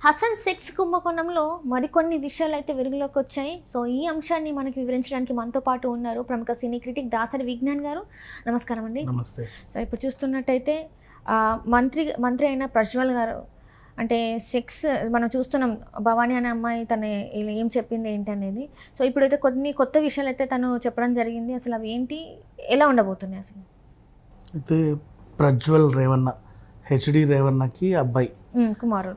Hasan sex కుంభకోణంలో మరికొన్ని విషయాలు అయితే వెలుగులోకి వచ్చాయి. సో ఈ అంశాన్ని మనకి వివరించడానికి మనతో పాటు ఉన్నారు ప్రముఖ సినీ క్రిటిక్ దాసరి విజ్ఞాన్ గారు. నమస్కారం అండి. నమస్తే. సో ఇప్పుడు చూస్తున్నట్టయితే మంత్రి అయిన ప్రజ్వల్ గారు అంటే సెక్స్ మనం చూస్తున్నాం, భవానీ అనే అమ్మాయి తను ఏం చెప్పింది ఏంటి అనేది. సో ఇప్పుడైతే కొన్ని కొత్త విషయాలు అయితే తను చెప్పడం జరిగింది. అసలు అవి ఏంటి, ఎలా ఉండబోతున్నాయి అసలు? అయితే ప్రజ్వల్ రేవన్న, హెచ్డి రేవన్నకి అబ్బాయి కుమారుడు.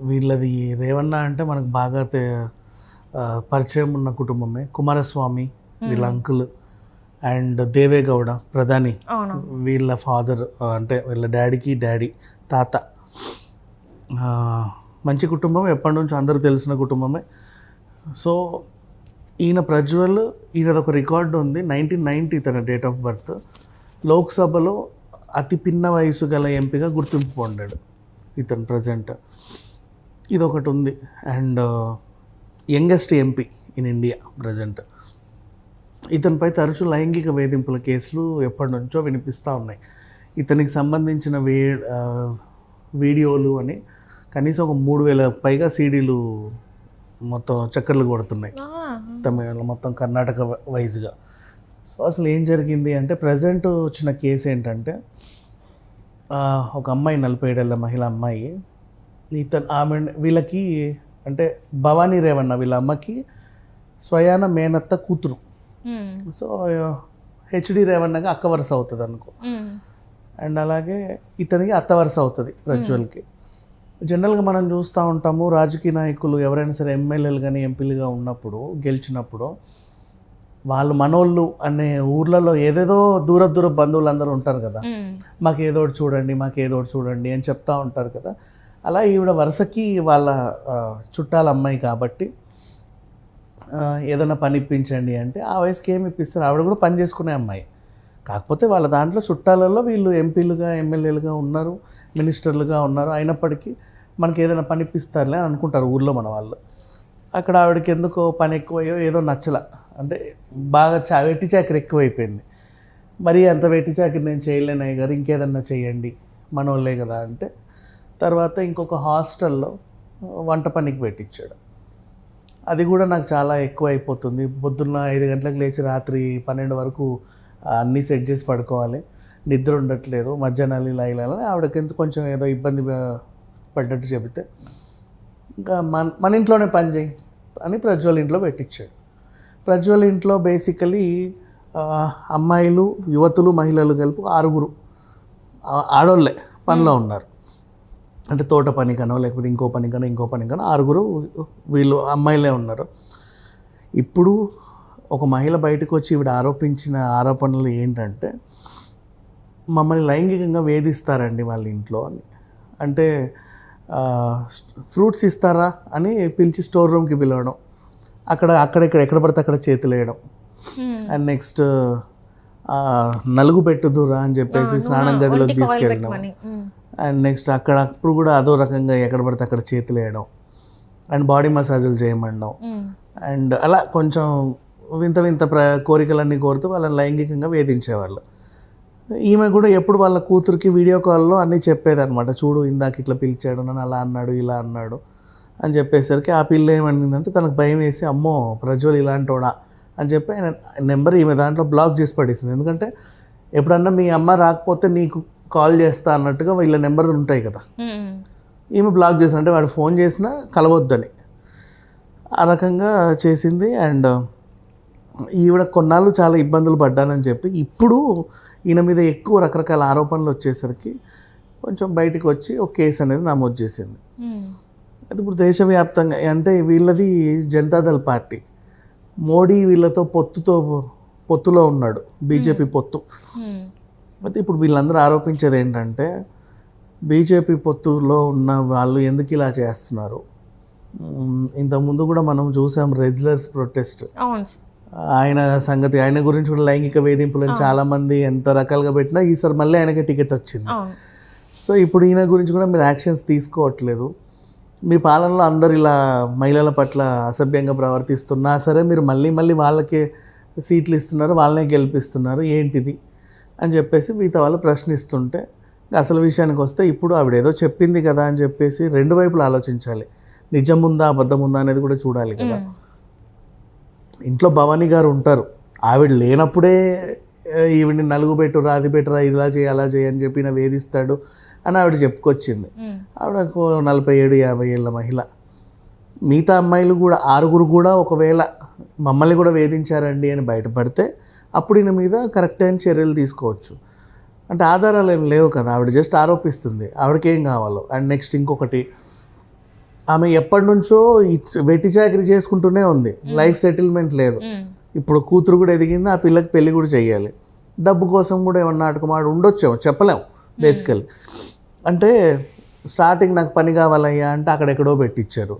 వీళ్ళది రేవన్న అంటే మనకు బాగా పరిచయం ఉన్న కుటుంబమే. కుమారస్వామి వీళ్ళ అంకుల్ అండ్ దేవేగౌడ ప్రధాని వీళ్ళ ఫాదర్, అంటే వీళ్ళ డాడీ తాత. మంచి కుటుంబం, ఎప్పటి నుంచో అందరూ తెలిసిన కుటుంబమే. సో ఈయన ప్రజ్వల్, ఈయనది ఒక రికార్డు ఉంది. 1990 తన డేట్ ఆఫ్ బర్త్. లోక్సభలో అతి పిన్న వయసు గల ఎంపీగా గుర్తింపు పొందాడు ఇతను ప్రజెంట్. ఇదొకటి ఉంది. And youngest MP in India present. ఇతనిపై తరచూ లైంగిక వేధింపుల కేసులు ఎప్పటి నుంచో వినిపిస్తూ ఉన్నాయి. ఇతనికి సంబంధించిన వీడియోలు అని కనీసం ఒక 3000 పైగా సీడీలు మొత్తం చక్కర్లు కొడుతున్నాయి తమిళ మొత్తం కర్ణాటక వైజ్గా. సో అసలు ఏం జరిగింది అంటే, ప్రజెంట్ వచ్చిన కేసు ఏంటంటే, ఒక అమ్మాయి 47 ఏళ్ళ మహిళ అమ్మాయి, ఆమె వీళ్ళకి అంటే భవానీ రేవన్న వీళ్ళ అమ్మకి స్వయాన మేనత్త కూతురు. సో హెచ్డి రేవన్నగా అక్క వరుస అవుతుంది అనుకో. అండ్ అలాగే ఇతనికి అత్త వరుస అవుతుంది ప్రజ్వల్కి. జనరల్గా మనం చూస్తూ ఉంటాము, రాజకీయ నాయకులు ఎవరైనా సరే ఎమ్మెల్యేలు కానీ ఎంపీలుగా ఉన్నప్పుడు, గెలిచినప్పుడు వాళ్ళు మనోళ్ళు అనే ఊర్లలో ఏదేదో దూర బంధువులు అందరూ ఉంటారు కదా, మాకు ఏదో ఒకటి చూడండి అని చెప్తా ఉంటారు కదా. అలా ఈవిడ వరుసకి వాళ్ళ చుట్టాల అమ్మాయి కాబట్టి ఏదైనా పని ఇప్పించండి అంటే ఆ వయసుకి ఏమి ఇప్పిస్తారు, ఆవిడ కూడా పని చేసుకునే అమ్మాయి. కాకపోతే వాళ్ళ దాంట్లో చుట్టాలలో వీళ్ళు ఎంపీలుగా ఎమ్మెల్యేలుగా ఉన్నారు, మినిస్టర్లుగా ఉన్నారు. అయినప్పటికీ మనకి ఏదైనా పని ఇప్పిస్తారులే అని అనుకుంటారు ఊళ్ళో మన వాళ్ళు. అక్కడ ఆవిడకి ఎందుకో పని ఎక్కువయ్యో ఏదో నచ్చల, అంటే బాగా వెట్టి చాకరి ఎక్కువైపోయింది. మరి అంత వెట్టి చాకరి నేను చేయలేను అయ్య గారు, ఇంకేదన్నా చేయండి మనోళ్ళే కదా అంటే, తర్వాత ఇంకొక హాస్టల్లో వంట పనికి పెట్టించాడు. అది కూడా నాకు చాలా ఎక్కువ అయిపోతుంది. పొద్దున్న 5 గంటలకు లేచి రాత్రి 12 వరకు అన్నీ సెట్ చేసి పడుకోవాలి, నిద్ర ఉండట్లేదు, మధ్యాహ్నాలు ఇలా ఆవిడకి కొంచెం ఏదో ఇబ్బంది పడ్డట్టు చెబితే, ఇంకా మన ఇంట్లోనే పని చేయి అని ప్రజ్వల్ ఇంట్లో పెట్టించాడు. ప్రజ్వల్ ఇంట్లో బేసికలీ అమ్మాయిలు, యువతులు, మహిళలు కలిపి 6 ఆడోళ్ళే పనిలో ఉన్నారు. అంటే తోట పనికనో లేకపోతే ఇంకో పనికనో 6 వీళ్ళు అమ్మాయిలే ఉన్నారు. ఇప్పుడు ఒక మహిళ బయటకు వచ్చి ఈవిడ ఆరోపించిన ఆరోపణలు ఏంటంటే, మమ్మల్ని లైంగికంగా వేధిస్తారండి వాళ్ళ ఇంట్లో అని. అంటే ఫ్రూట్స్ ఇస్తారా అని పిలిచి స్టోర్ రూమ్కి పిలవడం, ఎక్కడ పడితే అక్కడ చేతులు వేయడం. అండ్ నెక్స్ట్ నలుగు పెట్టుదురా అని చెప్పేసి స్నానం గదిలోకి తీసుకెళ్ళడం. అండ్ నెక్స్ట్ అప్పుడు కూడా అదో రకంగా ఎక్కడ పడితే అక్కడ చేతులు వేయడం అండ్ బాడీ మసాజులు చేయమనడం. అండ్ అలా కొంచెం వింత కోరికలన్నీ కోరుతూ వాళ్ళని లైంగికంగా వేధించేవాళ్ళు. ఈమె కూడా ఎప్పుడు వాళ్ళ కూతురికి వీడియో కాల్లో అన్నీ చెప్పేదన్నమాట, చూడు ఇందాక ఇట్లా పిలిచాడు, నన్ను అలా అన్నాడు ఇలా అన్నాడు అని చెప్పేసరికి ఆ పిల్ల ఏమనిందంటే తనకు భయం వేసి, అమ్మో ప్రజ్వల్ ఇలాంటోడా అని చెప్పి ఆయన నెంబర్ ఈమె దాంట్లో బ్లాక్ చేసి పడేసింది. ఎందుకంటే ఎప్పుడన్నా మీ అమ్మ రాకపోతే నీకు కాల్ చేస్తా అన్నట్టుగా వీళ్ళ నెంబర్లు ఉంటాయి కదా, ఈమె బ్లాక్ చేసి, అంటే వాడు ఫోన్ చేసినా కలవద్దని ఆ రకంగా చేసింది. అండ్ ఈవిడ కొన్నాళ్ళు చాలా ఇబ్బందులు పడ్డానని చెప్పి ఇప్పుడు ఈయన మీద ఎక్కువ రకరకాల ఆరోపణలు వచ్చేసరికి కొంచెం బయటకు వచ్చి ఒక కేసు అనేది నమోదు చేసింది. అయితే ఇప్పుడు దేశవ్యాప్తంగా అంటే వీళ్ళది జనతాదళ్ పార్టీ, మోడీ వీళ్ళతో పొత్తులో ఉన్నాడు, బీజేపీ పొత్తు. అయితే ఇప్పుడు వీళ్ళందరూ ఆరోపించేది ఏంటంటే, బీజేపీ పొత్తులో ఉన్న వాళ్ళు ఎందుకు ఇలా చేస్తున్నారు. ఇంతకుముందు కూడా మనం చూసాం రెజ్లర్స్ ప్రొటెస్ట్, ఆయన గురించి కూడా లైంగిక వేధింపులను చాలామంది ఎంత రకాలుగా పెట్టినా ఈసారి మళ్ళీ ఆయనకి టికెట్ వచ్చింది. సో ఇప్పుడు ఈయన గురించి కూడా మీరు యాక్షన్స్ తీసుకోవట్లేదు, మీ పాలనలో అందరు ఇలా మహిళల పట్ల అసభ్యంగా ప్రవర్తిస్తున్నా సరే మీరు మళ్ళీ వాళ్ళకే సీట్లు ఇస్తున్నారు, వాళ్ళనే గెలిపిస్తున్నారు, ఏంటిది అని చెప్పేసి మిగతా వాళ్ళు ప్రశ్నిస్తుంటే అసలు విషయానికి వస్తే ఇప్పుడు ఆవిడ ఏదో చెప్పింది కదా అని చెప్పేసి రెండు వైపులు ఆలోచించాలి. నిజం ఉందా అబద్ధం ఉందా అనేది కూడా చూడాలి కదా. ఇంట్లో భవానీ గారు ఉంటారు, ఆవిడ లేనప్పుడే ఈవిడ్ని నలుగు పెట్టురా అది పెట్టురా ఇలా చేయి అలా చేయి అని చెప్పి నా వేధిస్తాడు అని ఆవిడ చెప్పుకొచ్చింది. ఆవిడ 47-50 ఏళ్ళ మహిళ. మిగతా అమ్మాయిలు కూడా 6 కూడా ఒకవేళ మమ్మల్ని కూడా వేధించారండి అని బయటపడితే అప్పుడు ఈయన మీద కరెక్ట్ అయిన చర్యలు తీసుకోవచ్చు. అంటే ఆధారాలు ఏం లేవు కదా, ఆవిడ జస్ట్ ఆరోపిస్తుంది ఆవిడకి ఏం కావాలో. అండ్ నెక్స్ట్ ఇంకొకటి, ఆమె ఎప్పటి నుంచో వెట్టి చాకరీ చేసుకుంటూనే ఉంది, లైఫ్ సెటిల్మెంట్ లేదు. ఇప్పుడు కూతురు కూడా ఎదిగింది, ఆ పిల్లకి పెళ్లి కూడా చేయాలి. డబ్బు కోసం కూడా ఏమన్నా నాటకం ఆడు ఉండొచ్చేమో చెప్పలేము బేసికల్లీ. అంటే స్టార్టింగ్ నాకు పని కావాలయ్యా అంటే అక్కడెక్కడో పెట్టించారు,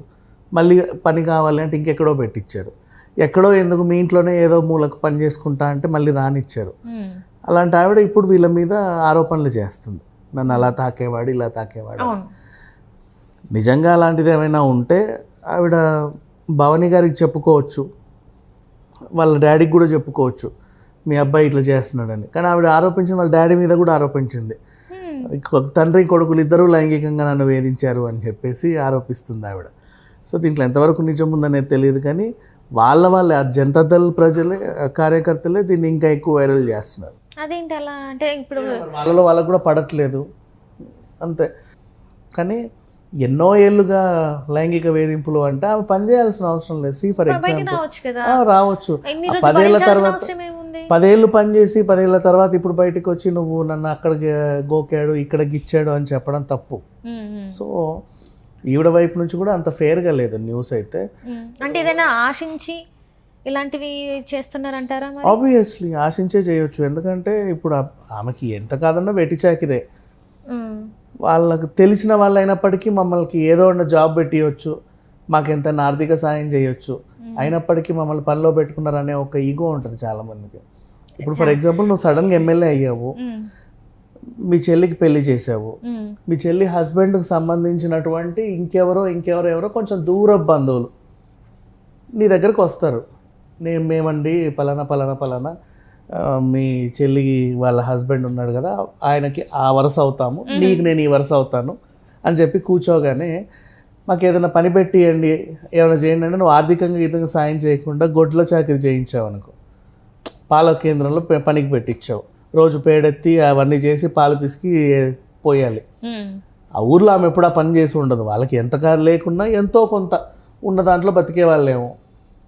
మళ్ళీ పని కావాలి అంటే ఇంకెక్కడో పెట్టించారు, ఎక్కడో ఎందుకు మీ ఇంట్లోనే ఏదో మూలకు పని చేసుకుంటా అంటే మళ్ళీ రానిచ్చారు. అలాంటి ఆవిడ ఇప్పుడు వీళ్ళ మీద ఆరోపణలు చేస్తుంది, నన్ను అలా తాకేవాడు ఇలా తాకేవాడు. నిజంగా అలాంటిది ఏమైనా ఉంటే ఆవిడ భవానీ గారికి చెప్పుకోవచ్చు, వాళ్ళ డాడీకి కూడా చెప్పుకోవచ్చు మీ అబ్బాయి ఇట్లా చేస్తున్నాడని. కానీ ఆవిడ ఆరోపించింది వాళ్ళ డాడీ మీద కూడా ఆరోపించింది, తండ్రి కొడుకులు ఇద్దరూ లైంగికంగా నన్ను వేధించారు అని చెప్పేసి ఆరోపిస్తుంది ఆవిడ. సో దీంట్లో ఎంతవరకు నిజం ఉందనేది తెలియదు, కానీ వాళ్ళ జనతాదళ్ ప్రజలే కార్యకర్తలే దీన్ని ఇంకా ఎక్కువ వైరల్ చేస్తున్నారు. అదేంటి అలా అంటే ఇప్పుడు వాళ్ళకు కూడా పడట్లేదు అంతే. కానీ ఎన్నో ఏళ్ళుగా లైంగిక వేధింపులు అంటే ఆమె పని చేయాల్సిన అవసరం లేదు. ఫర్ ఎగ్జాంపుల్ రావచ్చు 10 ఏళ్ళ తర్వాత, 10 ఏళ్ళు పని చేసి 10 ఏళ్ళ తర్వాత ఇప్పుడు బయటకు వచ్చి నువ్వు నన్ను అక్కడ గోకాడు ఇక్కడ గిచ్చాడు అని చెప్పడం తప్పు. సో ఈవిడ వైపు నుంచి కూడా అంత ఫేర్గా లేదు న్యూస్ అయితే. అంటే ఏదైనా ఆశించి ఇలాంటివి చేస్తున్నారంటారా? ఆబ్వియస్లీ ఆశించే చేయొచ్చు, ఎందుకంటే ఇప్పుడు ఆమెకి ఎంత కాదన్నా వెట్టి చాకిరే. వాళ్ళకు తెలిసిన వాళ్ళు అయినప్పటికీ మమ్మల్ని ఏదో ఉన్న జాబ్ పెట్టియచ్చు, మాకెంత ఆర్థిక సాయం చేయొచ్చు, అయినప్పటికీ మమ్మల్ని పనిలో పెట్టుకున్నారనే ఒక ఈగో ఉంటుంది చాలామందికి. ఇప్పుడు ఫర్ ఎగ్జాంపుల్ నువ్వు సడన్గా ఎమ్మెల్యే అయ్యావు, మీ చెల్లికి పెళ్లి చేసావు, మీ చెల్లి హస్బెండ్కి సంబంధించినటువంటి ఇంకెవరో కొంచెం దూర బంధువులు నీ దగ్గరకు వస్తారు, మేమండి పలానా మీ చెల్లి వాళ్ళ హస్బెండ్ ఉన్నాడు కదా ఆయనకి ఆ వరుస అవుతాము, నీకు నేను ఈ వరుస అవుతాను అని చెప్పి కూర్చోగానే మాకు ఏదైనా పని పెట్టియండి ఏమైనా చేయండి అంటే నువ్వు ఆర్థికంగా ఈతంగా సాయం చేయకుండా గొడ్ల చాకరీ చేయించావు అనుకో, పాల కేంద్రంలో పనికి పెట్టించావు, రోజు పేడెత్తి అవన్నీ చేసి పాలు పిసికి పోయాలి. ఆ ఊర్లో ఆమె ఎప్పుడు ఆ పని చేసి ఉండదు, వాళ్ళకి ఎంత కాదు లేకున్నా ఎంతో కొంత ఉన్న దాంట్లో బతికే వాళ్ళేమో,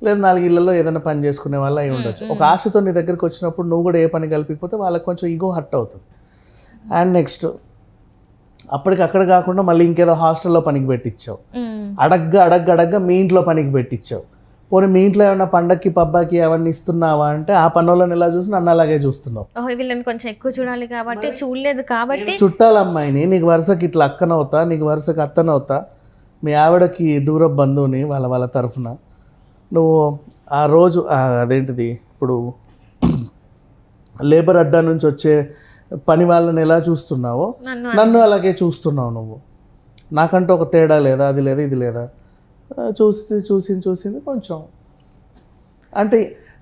లేదా 4 ఇళ్లలో ఏదైనా పని చేసుకునే వాళ్ళు అయి ఉండొచ్చు. ఒక ఆశతో నీ దగ్గరికి వచ్చినప్పుడు నువ్వు కూడా ఏ పని కలిపిపోతే వాళ్ళకి కొంచెం ఈగో హర్ట్ అవుతుంది. అండ్ నెక్స్ట్ అప్పటికక్కడ కాకుండా మళ్ళీ ఇంకేదో హాస్టల్లో పనికి పెట్టించావు, అడగ్గా మీ ఇంట్లో పనికి పెట్టించావు. పోనీ మీ ఇంట్లో ఏమన్నా పండక్కి పబ్బాకి అవన్నీ ఇస్తున్నావా అంటే ఆ పనులను ఎలా చూసి నన్ను అలాగే చూస్తున్నావు. వీళ్ళని కొంచెం ఎక్కువ చూడాలి కాబట్టి చూడలేదు కాబట్టి చుట్టాలమ్మాయిని నీకు వరుసకి ఇట్లా అక్కనవుతా, నీకు వరుసకి అత్తనవుతా, మీ ఆవిడకి దూర బంధువుని వాళ్ళ తరఫున నువ్వు ఆ రోజు అదేంటిది ఇప్పుడు లేబర్ అడ్డా నుంచి వచ్చే పని వాళ్ళని ఎలా చూస్తున్నావో నన్ను అలాగే చూస్తున్నావు నువ్వు. నాకంటూ ఒక తేడా లేదా, అది లేదా ఇది లేదా, చూసింది కొంచెం అంటే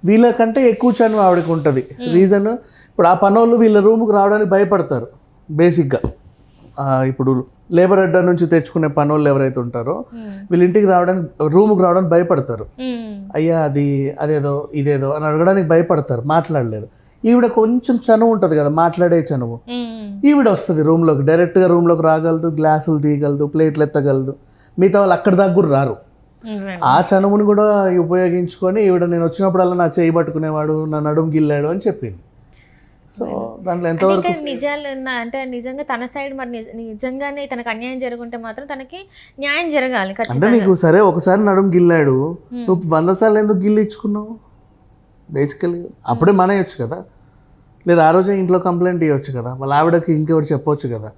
వీళ్ళకంటే ఎక్కువ చనువు ఆవిడకి ఉంటుంది. రీజన్ ఇప్పుడు ఆ పనోళ్ళు వీళ్ళ రూమ్కి రావడానికి భయపడతారు బేసిక్గా. ఇప్పుడు లేబర్ అడ్డా నుంచి తెచ్చుకునే పనోళ్ళు ఎవరైతే ఉంటారో వీళ్ళ ఇంటికి రూమ్కి రావడానికి భయపడతారు. అయ్యా అదేదో ఇదేదో అని అడగడానికి భయపడతారు, మాట్లాడలేరు. ఈవిడ కొంచెం చనువు ఉంటుంది కదా, మాట్లాడే చనువు, ఈవిడ వస్తుంది రూమ్లోకి, డైరెక్ట్గా రూమ్లోకి రాగలదు, గ్లాసులు తీయగలదు, ప్లేట్లు ఎత్తగలదు. మిగతా వాళ్ళు అక్కడి దాకా కూడా రారు. ఆ చనువుని కూడా ఉపయోగించుకొని ఈవిడ నేను వచ్చినప్పుడల్లా నా చేయి పట్టుకునేవాడు, నా నడుము గిల్లాడు అని చెప్పింది. సో దాంట్లో ఎంతవరకు నిజాలు అంటే నిజంగా తన సైడ్ మరి నిజంగానే తనకు అన్యాయం జరుగుంటే మాత్రం తనకి న్యాయం జరగాలి. అంటే నీకు సరే ఒకసారి నడుము గిల్లాడు, నువ్వు 100 సార్లు ఎందుకు గిల్లించుకున్నావు? బేసికలీ అప్పుడే మానేయొచ్చు కదా, లేదా ఆ రోజే ఇంట్లో కంప్లైంట్ ఇవ్వచ్చు కదా, వాళ్ళ ఆవిడకి ఇంకెవరు చెప్పొచ్చు కదా.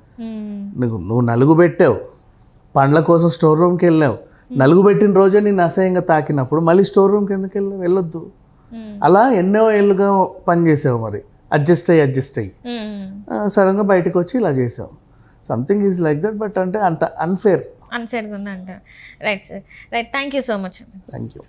నువ్వు నలుగు పెట్టావు, పండ్ల కోసం స్టోర్ రూమ్కి వెళ్ళావు, నలుగు పెట్టిన రోజే నేను అసహ్యంగా తాకినప్పుడు మళ్ళీ స్టోర్ రూమ్కి ఎందుకు వెళ్ళొద్దు? అలా ఎన్నో ఏళ్ళుగా పనిచేసావు, మరి అడ్జస్ట్ అయ్యి సడన్గా బయటకు వచ్చి ఇలా చేసావు. Something is like that. But అంటే అంత అన్ఫేర్గా ఉందంట. Right sir, right. Thank you so much. Thank you.